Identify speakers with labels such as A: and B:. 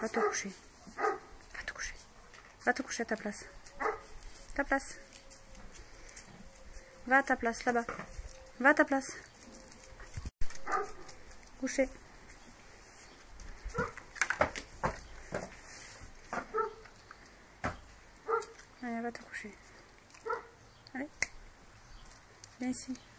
A: Va te coucher. Va te coucher. Va te coucher à ta place. Ta place. Va à ta place, là-bas. Va à ta place. Coucher. Allez, va te coucher. Allez. Viens ici.